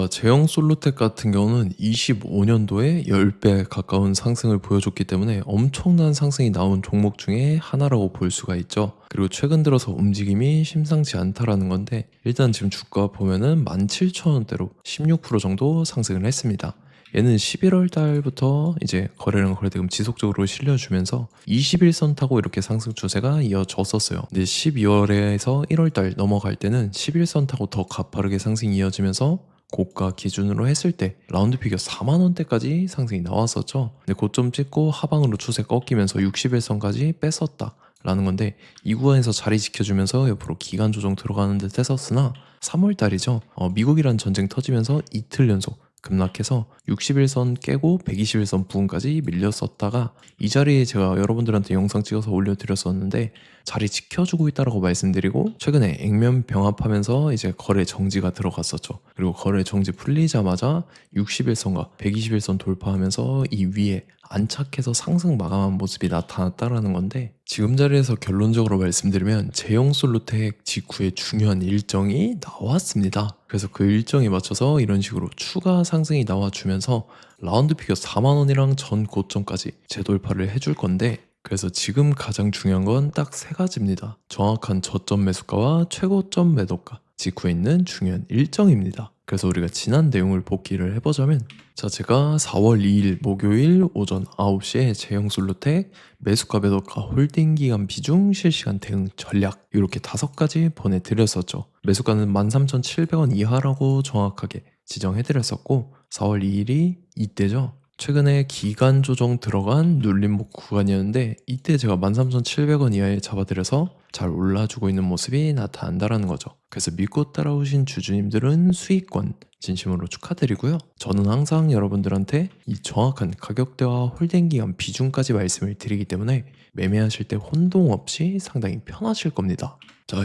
제형 솔루텍 같은 경우는 25년도에 10배 가까운 상승을 보여줬기 때문에 엄청난 상승이 나온 종목 중에 하나라고 볼 수가 있죠. 그리고 최근 들어서 움직임이 심상치 않다라는 건데, 일단 지금 주가 보면은 17,000원대로 16% 정도 상승을 했습니다. 얘는 11월 달부터 이제 거래량 거래대금 지속적으로 실려주면서 21선 타고 이렇게 상승 추세가 이어졌었어요. 근데 12월에서 1월 달 넘어갈 때는 11선 타고 더 가파르게 상승이 이어지면서 고가 기준으로 했을 때 라운드 피겨 4만원대까지 상승이 나왔었죠. 근데 고점 찍고 하방으로 추세 꺾이면서 61선까지 뺐었다 라는 건데, 이 구간에서 자리 지켜주면서 옆으로 기간 조정 들어가는 듯 했었으나 3월 달이죠. 미국이란 전쟁 터지면서 이틀 연속 급락해서 61선 깨고 121선 부근까지 밀렸었다가, 이 자리에 제가 여러분들한테 영상 찍어서 올려드렸었는데 자리 지켜주고 있다라고 말씀드리고, 최근에 액면 병합하면서 이제 거래 정지가 들어갔었죠. 그리고 거래 정지 풀리자마자 61선과 121선 돌파하면서 이 위에 안착해서 상승 마감한 모습이 나타났다라는 건데, 지금 자리에서 결론적으로 말씀드리면 제형 솔루텍 직후에 중요한 일정이 나왔습니다. 그래서 그 일정에 맞춰서 이런 식으로 추가 상승이 나와주면서 라운드 피겨 4만원이랑 전 고점까지 재돌파를 해줄 건데, 그래서 지금 가장 중요한 건 딱 세 가지입니다. 정확한 저점 매수가와 최고점 매도가, 직후에 있는 중요한 일정입니다. 그래서 우리가 지난 내용을 복기를 해보자면, 제가 4월 2일 목요일 오전 9시에 제형 솔루텍 매수가 매도가 홀딩 기간 비중 실시간 대응 전략 이렇게 5가지 보내드렸었죠. 매수가는 13,700원 이하라고 정확하게 지정해드렸었고, 4월 2일이 이때죠. 최근에 기간 조정 들어간 눌림목 구간이었는데, 이때 제가 13,700원 이하에 잡아드려서 잘 올라주고 있는 모습이 나타난다라는 거죠. 그래서 믿고 따라오신 주주님들은 수익권 진심으로 축하드리고요. 저는 항상 여러분들한테 이 정확한 가격대와 홀딩 기간 비중까지 말씀을 드리기 때문에 매매하실 때 혼동 없이 상당히 편하실 겁니다.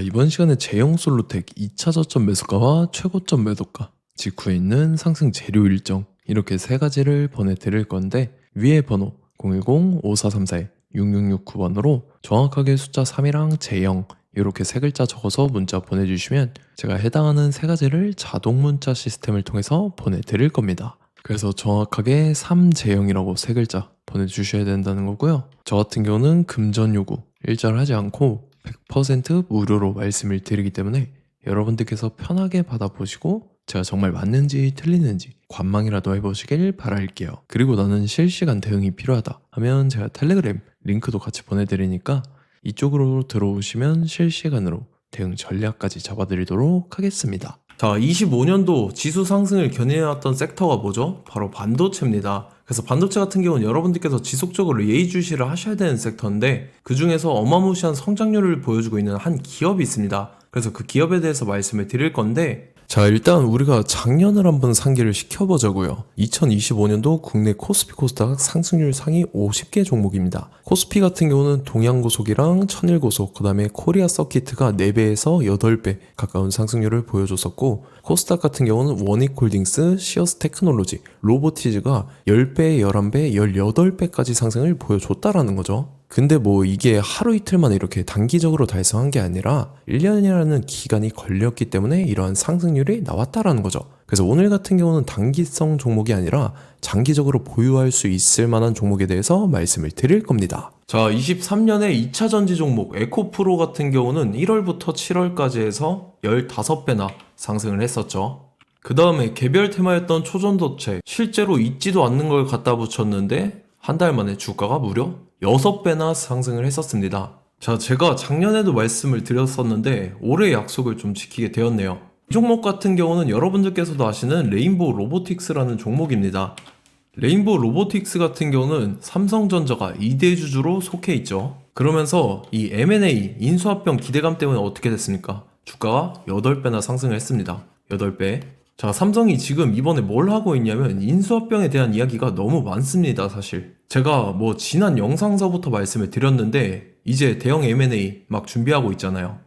이번 시간에 제형 솔루텍 2차 저점 매수가와 최고점 매도가, 직후에 있는 상승 재료 일정, 이렇게 세 가지를 보내드릴 건데, 위에 번호 010-5434-6669번으로 정확하게 숫자 3이랑 제형 이렇게 세 글자 적어서 문자 보내주시면 제가 해당하는 세 가지를 자동 문자 시스템을 통해서 보내드릴 겁니다. 그래서 정확하게 3제형이라고 세 글자 보내주셔야 된다는 거고요. 저 같은 경우는 금전 요구 일절 하지 않고 100% 무료로 말씀을 드리기 때문에 여러분들께서 편하게 받아보시고 제가 정말 맞는지 틀리는지 관망이라도 해보시길 바랄게요. 그리고 나는 실시간 대응이 필요하다 하면 제가 텔레그램 링크도 같이 보내드리니까 이쪽으로 들어오시면 실시간으로 대응 전략까지 잡아드리도록 하겠습니다. 25년도 지수 상승을 견인해왔던 섹터가 뭐죠? 바로 반도체입니다. 그래서 반도체 같은 경우는 여러분들께서 지속적으로 예의주시를 하셔야 되는 섹터인데, 그 중에서 어마무시한 성장률을 보여주고 있는 한 기업이 있습니다. 그래서 그 기업에 대해서 말씀을 드릴 건데, 일단 우리가 작년을 한번 상기를 시켜보자고요. 2025년도 국내 코스피 코스닥 상승률 상위 50개 종목입니다. 코스피 같은 경우는 동양고속이랑 천일고속, 그 다음에 코리아 서키트가 4배에서 8배 가까운 상승률을 보여줬었고, 코스닥 같은 경우는 원익홀딩스, 시어스 테크놀로지, 로보티즈가 10배, 11배, 18배까지 상승을 보여줬다라는 거죠. 근데 이게 하루 이틀 만에 이렇게 단기적으로 달성한 게 아니라 1년이라는 기간이 걸렸기 때문에 이러한 상승률이 나왔다라는 거죠. 그래서 오늘 같은 경우는 단기성 종목이 아니라 장기적으로 보유할 수 있을 만한 종목에 대해서 말씀을 드릴 겁니다. 23년에 2차 전지 종목 에코프로 같은 경우는 1월부터 7월까지 해서 15배나 상승을 했었죠. 그 다음에 개별 테마였던 초전도체, 실제로 있지도 않는 걸 갖다 붙였는데 한 달 만에 주가가 무려 6배나 상승을 했었습니다. 제가 작년에도 말씀을 드렸었는데 올해 약속을 좀 지키게 되었네요. 이 종목 같은 경우는 여러분들께서도 아시는 레인보우 로보틱스라는 종목입니다. 레인보우 로보틱스 같은 경우는 삼성전자가 2대 주주로 속해 있죠. 그러면서 이 M&A 인수합병 기대감 때문에 어떻게 됐습니까? 주가가 8배나 상승을 했습니다. 8배. 삼성이 지금 이번에 뭘 하고 있냐면 인수합병에 대한 이야기가 너무 많습니다, 사실. 제가 지난 영상서부터 말씀을 드렸는데 이제 대형 M&A 막 준비하고 있잖아요.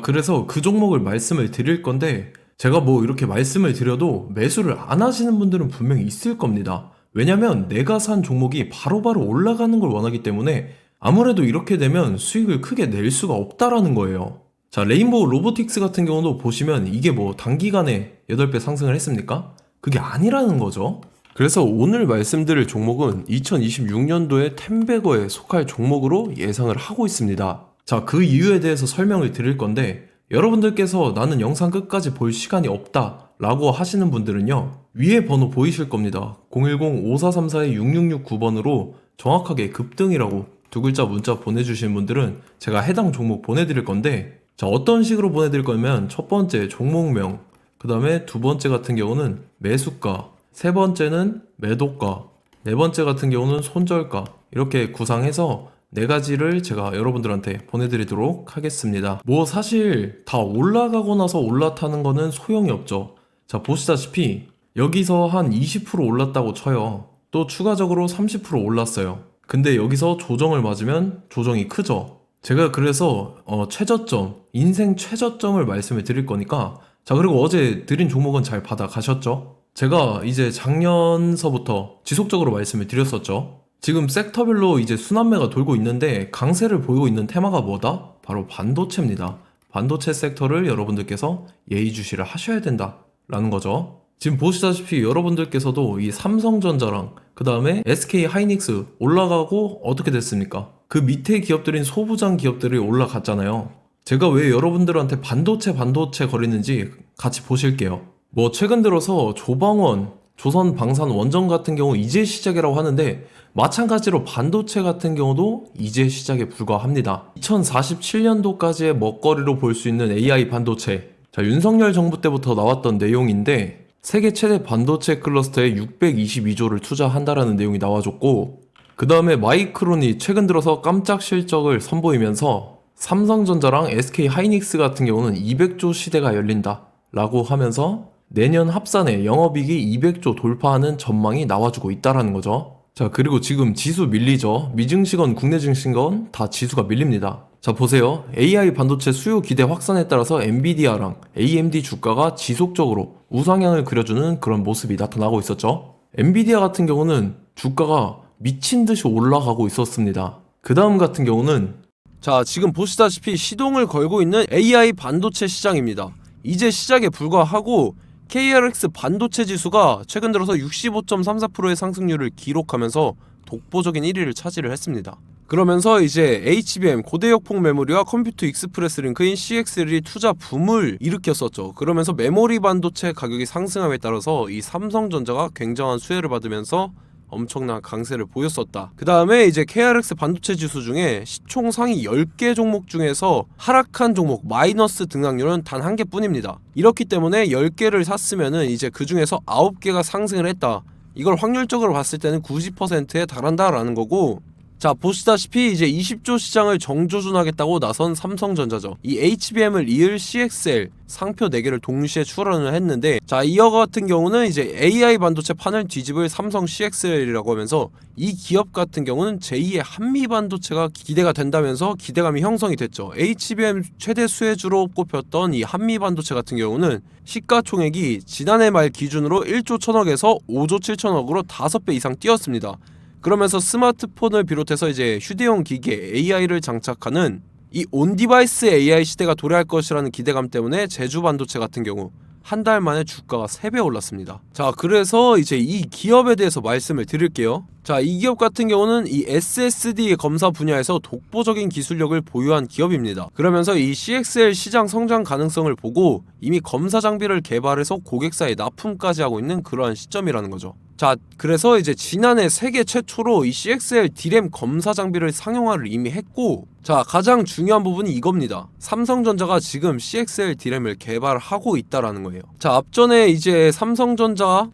그래서 그 종목을 말씀을 드릴 건데, 제가 이렇게 말씀을 드려도 매수를 안 하시는 분들은 분명히 있을 겁니다. 왜냐면 내가 산 종목이 바로바로 올라가는 걸 원하기 때문에 아무래도 이렇게 되면 수익을 크게 낼 수가 없다라는 거예요. 자, 레인보우 로보틱스 같은 경우도 보시면 이게 뭐 단기간에 8배 상승을 했습니까? 그게 아니라는 거죠. 그래서 오늘 말씀드릴 종목은 2026년도에 텐베거에 속할 종목으로 예상을 하고 있습니다. 자, 그 이유에 대해서 설명을 드릴 건데, 여러분들께서 나는 영상 끝까지 볼 시간이 없다 라고 하시는 분들은요, 위에 번호 보이실 겁니다. 010-5434-6669번으로 정확하게 급등이라고 두 글자 문자 보내주신 분들은 제가 해당 종목 보내드릴 건데, 자, 어떤 식으로 보내드릴 거냐면 첫 번째 종목명, 그 다음에 두 번째 같은 경우는 매수가, 세 번째는 매도가, 네 번째 같은 경우는 손절가, 이렇게 구상해서 네 가지를 제가 여러분들한테 보내드리도록 하겠습니다. 뭐 사실 다 올라가고 나서 올라타는 거는 소용이 없죠. 자, 보시다시피 여기서 한 20% 올랐다고 쳐요. 또 추가적으로 30% 올랐어요. 근데 여기서 조정을 맞으면 조정이 크죠. 제가 그래서 최저점, 인생 최저점을 말씀을 드릴 거니까, 자, 그리고 어제 드린 종목은 잘 받아가셨죠? 제가 이제 작년서부터 지속적으로 말씀을 드렸었죠. 지금 섹터별로 이제 순환매가 돌고 있는데 강세를 보이고 있는 테마가 뭐다? 바로 반도체입니다. 반도체 섹터를 여러분들께서 예의주시를 하셔야 된다라는 거죠. 지금 보시다시피 여러분들께서도 이 삼성전자랑 그 다음에 SK 하이닉스 올라가고 어떻게 됐습니까? 그 밑에 기업들인 소부장 기업들이 올라갔잖아요. 제가 왜 여러분들한테 반도체 거리는지 같이 보실게요. 뭐 최근 들어서 조방원, 조선방산원전 같은 경우 이제 시작이라고 하는데, 마찬가지로 반도체 같은 경우도 이제 시작에 불과합니다. 2047년도까지의 먹거리로 볼 수 있는 AI 반도체. 자, 윤석열 정부 때부터 나왔던 내용인데, 세계 최대 반도체 클러스터에 622조를 투자한다라는 내용이 나와줬고, 그 다음에 마이크론이 최근 들어서 깜짝 실적을 선보이면서 삼성전자랑 SK 하이닉스 같은 경우는 200조 시대가 열린다 라고 하면서 내년 합산에 영업이익이 200조 돌파하는 전망이 나와주고 있다라는 거죠. 자, 그리고 지금 지수 밀리죠. 미증시건 국내 증시건 다 지수가 밀립니다. 자, 보세요. AI 반도체 수요 기대 확산에 따라서 엔비디아랑 AMD 주가가 지속적으로 우상향을 그려주는 그런 모습이 나타나고 있었죠. 엔비디아 같은 경우는 주가가 미친 듯이 올라가고 있었습니다. 그 다음 같은 경우는, 자, 지금 보시다시피 시동을 걸고 있는 AI 반도체 시장입니다. 이제 시작에 불과하고 KRX 반도체 지수가 최근 들어서 65.34%의 상승률을 기록하면서 독보적인 1위를 차지를 했습니다. 그러면서 이제 HBM 고대역폭 메모리와 컴퓨터 익스프레스 링크인 CXL이 투자 붐을 일으켰었죠. 그러면서 메모리 반도체 가격이 상승함에 따라서 이 삼성전자가 굉장한 수혜를 받으면서 엄청난 강세를 보였었다. 그 다음에 이제 KRX 반도체 지수 중에 시총 상위 10개 종목 중에서 하락한 종목 마이너스 등락률은 단 한 개뿐입니다. 이렇기 때문에 10개를 샀으면은 이제 그 중에서 9개가 상승을 했다. 이걸 확률적으로 봤을 때는 90%에 달한다라는 거고, 자, 보시다시피 이제 20조 시장을 정조준하겠다고 나선 삼성전자죠. 이 HBM을 이을 CXL 상표 4개를 동시에 출원을 했는데, 자, 이어 같은 경우는 이제 AI 반도체 판을 뒤집을 삼성 CXL이라고 하면서 이 기업 같은 경우는 제2의 한미 반도체가 기대가 된다면서 기대감이 형성이 됐죠. HBM 최대 수혜주로 꼽혔던 이 한미 반도체 같은 경우는 시가총액이 지난해 말 기준으로 1조 1000억에서 5조 7천억으로 5배 이상 뛰었습니다. 그러면서 스마트폰을 비롯해서 이제 휴대용 기기에 AI를 장착하는 이 온디바이스 AI 시대가 도래할 것이라는 기대감 때문에 제주 반도체 같은 경우 한 달 만에 주가가 3배 올랐습니다. 자, 그래서 이제 이 기업에 대해서 말씀을 드릴게요. 자, 이 기업 같은 경우는 이 SSD 검사 분야에서 독보적인 기술력을 보유한 기업입니다. 그러면서 이 CXL 시장 성장 가능성을 보고 이미 검사 장비를 개발해서 고객사에 납품까지 하고 있는 그러한 시점이라는 거죠. 자, 그래서 이제 지난해 세계 최초로 이 CXL D램 검사 장비를 상용화를 이미 했고, 자, 가장 중요한 부분이 이겁니다. 삼성전자가 지금 CXL D램을 개발하고 있다라는 거예요. 자, 앞전에 이제 삼성전자가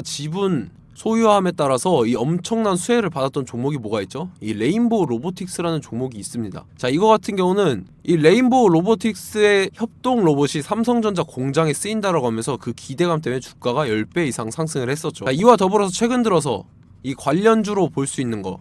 지분 소유함에 따라서 이 엄청난 수혜를 받았던 종목이 뭐가 있죠? 이 레인보우 로보틱스라는 종목이 있습니다. 자, 이거 같은 경우는 이 레인보우 로보틱스의 협동 로봇이 삼성전자 공장에 쓰인다라고 하면서 그 기대감 때문에 주가가 10배 이상 상승을 했었죠. 자, 이와 더불어서 최근 들어서 이 관련주로 볼 수 있는 거,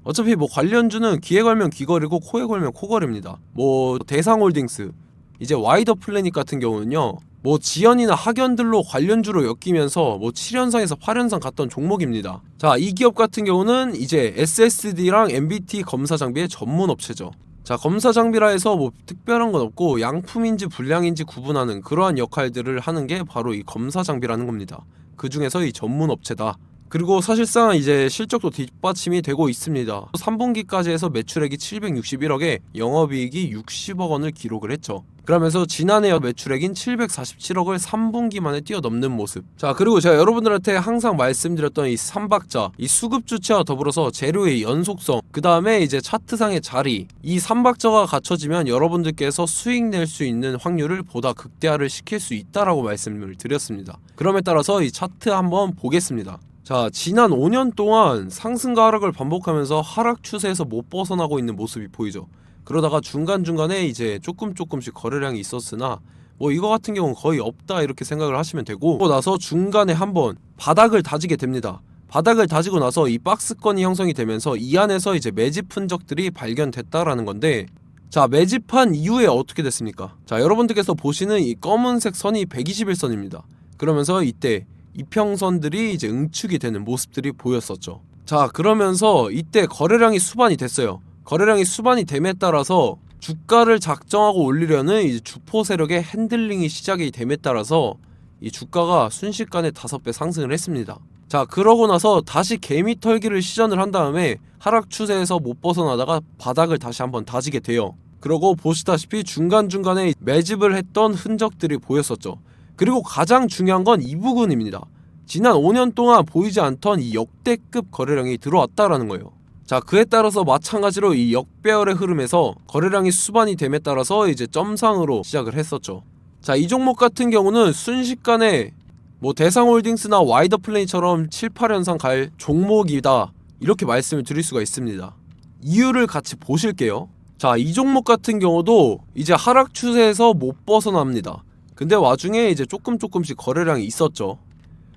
어차피 뭐 관련주는 귀에 걸면 귀걸이고 코에 걸면 코걸입니다. 뭐 대상홀딩스, 이제 와이더 플래닛 같은 경우는요, 뭐 지연이나 학연들로 관련주로 엮이면서 뭐 7연상에서 8연상 갔던 종목입니다. 자, 이 기업 같은 경우는 이제 SSD랑 MBT 검사 장비의 전문 업체죠. 자, 검사 장비라 해서 뭐 특별한 건 없고 양품인지 불량인지 구분하는 그러한 역할들을 하는 게 바로 이 검사 장비라는 겁니다. 그 중에서 이 전문 업체다. 그리고 사실상 이제 실적도 뒷받침이 되고 있습니다. 3분기까지 해서 매출액이 761억에 영업이익이 60억 원을 기록을 했죠. 그러면서 지난해 매출액인 747억을 3분기 만에 뛰어넘는 모습. 자, 그리고 제가 여러분들한테 항상 말씀드렸던 이 3박자, 이 수급 주체와 더불어서 재료의 연속성, 그 다음에 이제 차트상의 자리, 이 3박자가 갖춰지면 여러분들께서 수익 낼 수 있는 확률을 보다 극대화를 시킬 수 있다라고 말씀을 드렸습니다. 그럼에 따라서 이 차트 한번 보겠습니다. 자, 지난 5년 동안 상승과 하락을 반복하면서 하락 추세에서 못 벗어나고 있는 모습이 보이죠. 그러다가 중간중간에 이제 조금씩 거래량이 있었으나 뭐 이거 같은 경우는 거의 없다 이렇게 생각을 하시면 되고, 그러고 나서 중간에 한번 바닥을 다지게 됩니다. 바닥을 다지고 나서 이 박스권이 형성이 되면서 이 안에서 이제 매집 흔적들이 발견됐다라는 건데, 자, 매집한 이후에 어떻게 됐습니까? 자, 여러분들께서 보시는 이 검은색 선이 121선입니다. 그러면서 이때 이평선들이 이제 응축이 되는 모습들이 보였었죠. 자, 그러면서 이때 거래량이 수반이 됐어요. 거래량이 수반이 됨에 따라서 주가를 작정하고 올리려는 이제 주포 세력의 핸들링이 시작이 됨에 따라서 이 주가가 순식간에 5배 상승을 했습니다. 자, 그러고 나서 다시 개미 털기를 시전을 한 다음에 하락 추세에서 못 벗어나다가 바닥을 다시 한번 다지게 돼요. 그러고 보시다시피 중간중간에 매집을 했던 흔적들이 보였었죠. 그리고 가장 중요한 건 이 부분입니다. 지난 5년 동안 보이지 않던 이 역대급 거래량이 들어왔다라는 거예요. 자, 그에 따라서 마찬가지로 이 역배열의 흐름에서 거래량이 수반이 됨에 따라서 이제 점상으로 시작을 했었죠. 자, 이 종목 같은 경우는 순식간에 뭐 대상홀딩스나 와이더플레이처럼 7, 8연상 갈 종목이다 이렇게 말씀을 드릴 수가 있습니다. 이유를 같이 보실게요. 자, 이 종목 같은 경우도 이제 하락 추세에서 못 벗어납니다. 근데 와중에 이제 조금씩 거래량이 있었죠.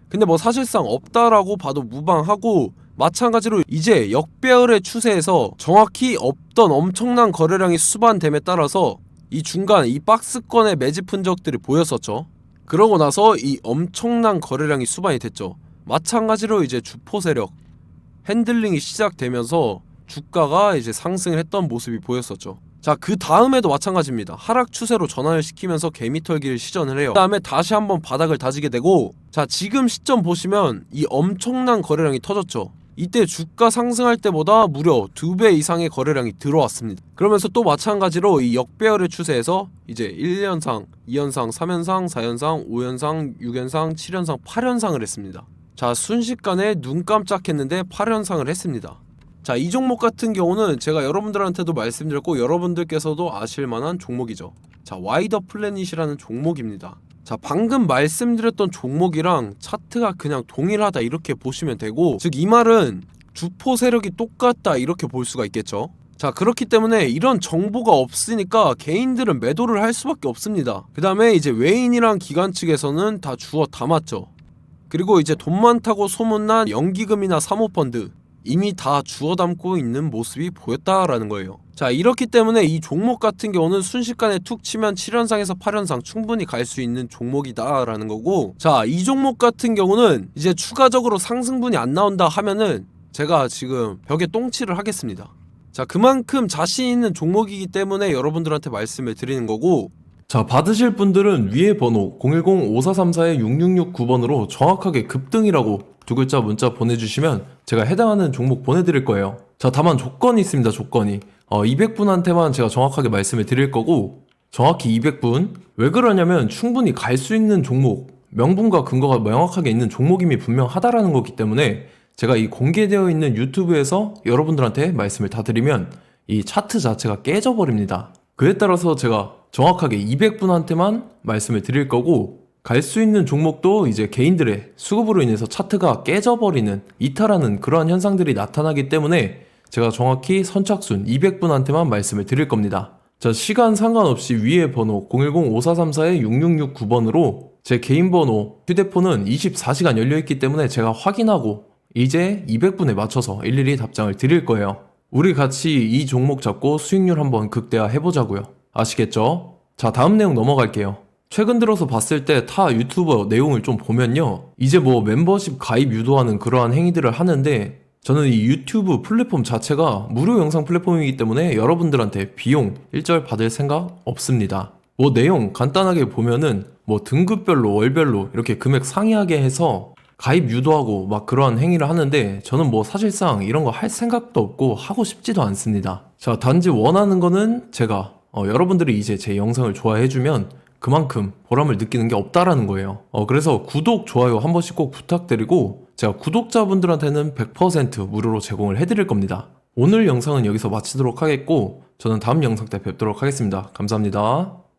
근데 뭐 사실상 없다라고 봐도 무방하고, 마찬가지로 이제 역배열의 추세에서 정확히 없던 엄청난 거래량이 수반됨에 따라서 이 중간 이 박스권의 매집 흔적들이 보였었죠. 그러고 나서 이 엄청난 거래량이 수반이 됐죠. 마찬가지로 이제 주포 세력 핸들링이 시작되면서 주가가 이제 상승을 했던 모습이 보였었죠. 자, 그 다음에도 마찬가지입니다. 하락 추세로 전환을 시키면서 개미 털기를 시전을 해요. 그 다음에 다시 한번 바닥을 다지게 되고, 자, 지금 시점 보시면 이 엄청난 거래량이 터졌죠. 이때 주가 상승할 때보다 무려 2배 이상의 거래량이 들어왔습니다. 그러면서 또 마찬가지로 이 역배열의 추세에서 이제 1연상, 2연상, 3연상, 4연상, 5연상, 6연상, 7연상, 8연상을 했습니다. 자, 순식간에 눈 깜짝했는데 8연상을 했습니다. 자, 이 종목 같은 경우는 제가 여러분들한테도 말씀드렸고 여러분들께서도 아실만한 종목이죠. 자, 와이더 플래닛이라는 종목입니다. 자, 방금 말씀드렸던 종목이랑 차트가 그냥 동일하다 이렇게 보시면 되고, 즉 이 말은 주포 세력이 똑같다 이렇게 볼 수가 있겠죠. 자, 그렇기 때문에 이런 정보가 없으니까 개인들은 매도를 할 수밖에 없습니다. 그 다음에 이제 외인이랑 기관 측에서는 다 주워 담았죠. 그리고 이제 돈 많다고 소문난 연기금이나 사모펀드 이미 다 주워 담고 있는 모습이 보였다라는 거예요. 자, 이렇기 때문에 이 종목 같은 경우는 순식간에 툭 치면 7연상에서 8연상 충분히 갈 수 있는 종목이다 라는 거고, 자, 이 종목 같은 경우는 이제 추가적으로 상승분이 안 나온다 하면은 제가 지금 벽에 똥칠을 하겠습니다. 자, 그만큼 자신 있는 종목이기 때문에 여러분들한테 말씀을 드리는 거고, 자, 받으실 분들은 위에 번호 010-5434-6669번으로 정확하게 급등이라고 두 글자 문자 보내주시면 제가 해당하는 종목 보내드릴 거예요. 자, 다만 조건이 있습니다. 조건이 200분한테만 제가 정확하게 말씀을 드릴 거고, 정확히 200분. 왜 그러냐면 충분히 갈 수 있는 종목, 명분과 근거가 명확하게 있는 종목임이 분명하다라는 거기 때문에 제가 이 공개되어 있는 유튜브에서 여러분들한테 말씀을 다 드리면 이 차트 자체가 깨져버립니다. 그에 따라서 제가 정확하게 200분한테만 말씀을 드릴 거고, 갈 수 있는 종목도 이제 개인들의 수급으로 인해서 차트가 깨져버리는, 이탈하는 그러한 현상들이 나타나기 때문에 제가 정확히 선착순 200분한테만 말씀을 드릴 겁니다. 자, 시간 상관없이 위에 번호 010-5434-6669번으로 제 개인 번호, 휴대폰은 24시간 열려있기 때문에 제가 확인하고 이제 200분에 맞춰서 일일이 답장을 드릴 거예요. 우리 같이 이 종목 잡고 수익률 한번 극대화 해보자고요. 아시겠죠? 자, 다음 내용 넘어갈게요. 최근 들어서 봤을 때 타 유튜버 내용을 좀 보면요, 이제 뭐 멤버십 가입 유도하는 그러한 행위들을 하는데, 저는 이 유튜브 플랫폼 자체가 무료 영상 플랫폼이기 때문에 여러분들한테 비용 일절 받을 생각 없습니다. 뭐 내용 간단하게 보면은 뭐 등급별로 월별로 이렇게 금액 상이하게 해서 가입 유도하고 막 그러한 행위를 하는데 저는 뭐 사실상 이런 거 할 생각도 없고 하고 싶지도 않습니다. 자, 단지 원하는 거는 제가 여러분들이 이제 제 영상을 좋아해주면 그만큼 보람을 느끼는 게 없다라는 거예요. 그래서 구독, 좋아요 한 번씩 꼭 부탁드리고 제가 구독자분들한테는 100% 무료로 제공을 해드릴 겁니다. 오늘 영상은 여기서 마치도록 하겠고 저는 다음 영상 때 뵙도록 하겠습니다. 감사합니다.